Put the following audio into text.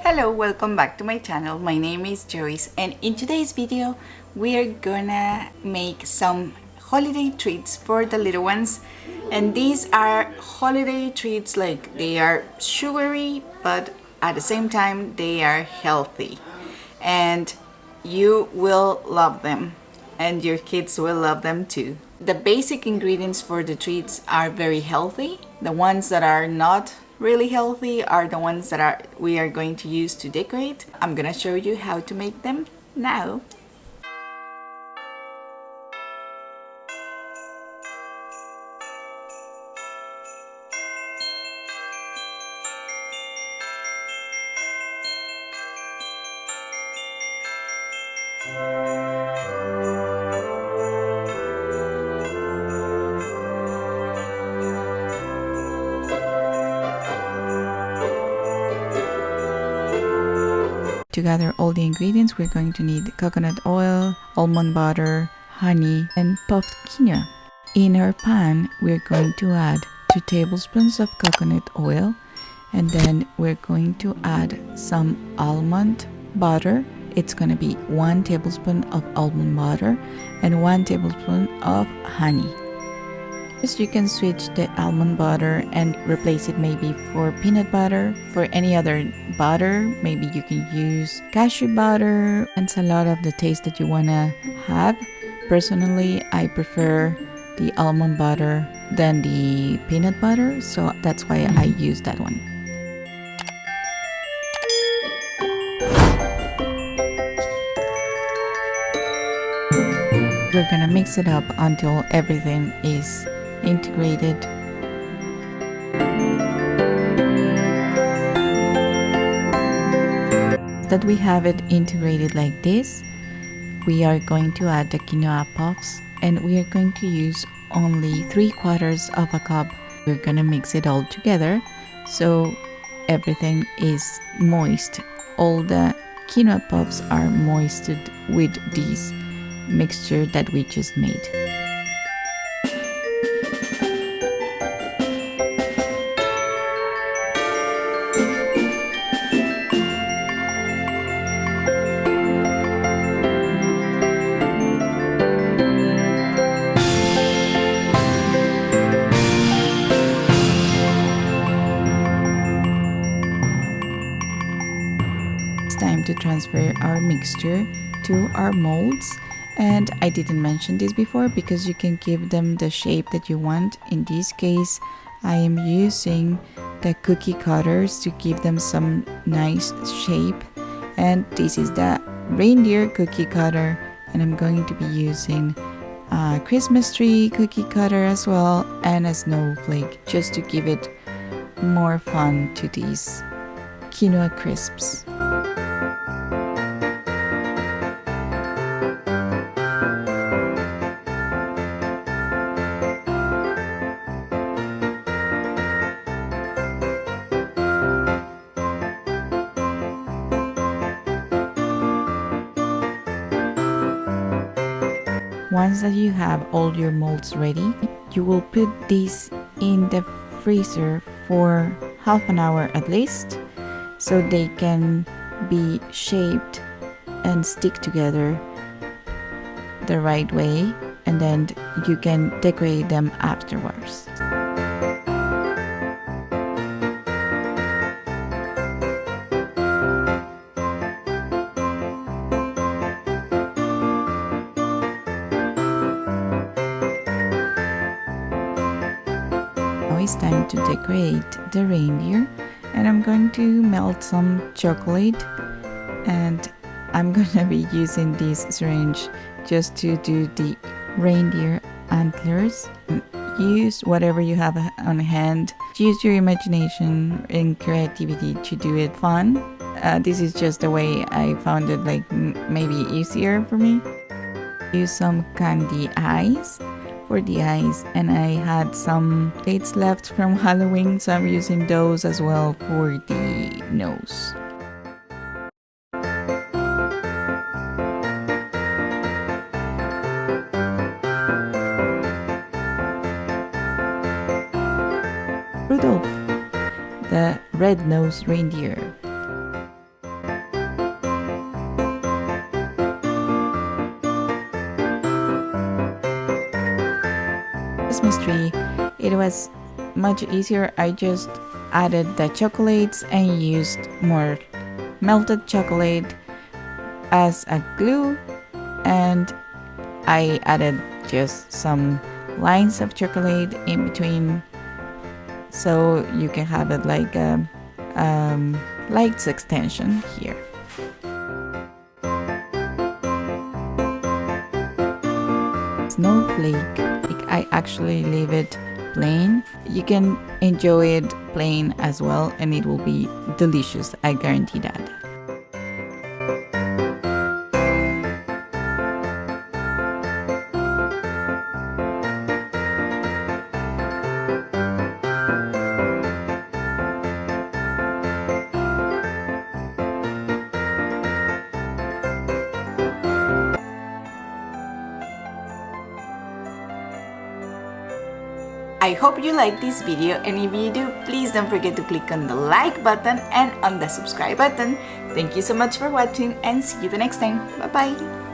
Hello, welcome back to my channel. My name is Joyce, and in today's video we are gonna make some holiday treats for the little ones. And these are holiday treats, like they are sugary but at the same time they are healthy, and you will love them and your kids will love them too. The basic ingredients for the treats are very healthy. The ones that are not really healthy are the ones that we are going to use to decorate. I'm gonna show you how to make them now. To gather all the ingredients, we're going to need coconut oil, almond butter, honey, and puffed quinoa. In our pan, we're going to add 2 tablespoons of coconut oil, and then we're going to add some almond butter. It's going to be 1 tablespoon of almond butter and 1 tablespoon of honey. You can switch the almond butter and replace it maybe for peanut butter. For any other butter, maybe you can use cashew butter. It's a lot of the taste that you want to have. Personally, I prefer the almond butter than the peanut butter, so that's why I use that one. We're gonna mix it up until everything is integrated. That we have it integrated like this, we are going to add the quinoa puffs, and we are going to use only 3/4 of a cup. We're gonna mix it all together so everything is moist. All the quinoa puffs are moistened with this mixture that we just made. Time to transfer our mixture to our molds, and I didn't mention this before because you can give them the shape that you want. In this case, I am using the cookie cutters to give them some nice shape, and this is the reindeer cookie cutter, and I'm going to be using a Christmas tree cookie cutter as well, and a snowflake, just to give it more fun to these quinoa crisps. Once that you have all your molds ready, you will put these in the freezer for half an hour at least, so they can be shaped and stick together the right way, and then you can decorate them afterwards. Now it's time to decorate the reindeer, and I'm going to melt some chocolate, and I'm gonna be using this syringe just to do the reindeer antlers. Use whatever you have on hand. Use your imagination and creativity to do it fun. This is just the way I found it, like maybe easier for me. Use some candy eyes for the eyes, and I had some dates left from Halloween, so I'm using those as well for the nose. Rudolph, the red-nosed reindeer. Christmas tree, it was much easier. I just added the chocolates and used more melted chocolate as a glue, and I added just some lines of chocolate in between, so you can have it like a lights extension here. Snowflake, I actually leave it plain. You can enjoy it plain as well, and it will be delicious, I guarantee that. I hope you liked this video, and if you do, please don't forget to click on the like button and on the subscribe button. Thank you so much for watching, and see you the next time. Bye bye!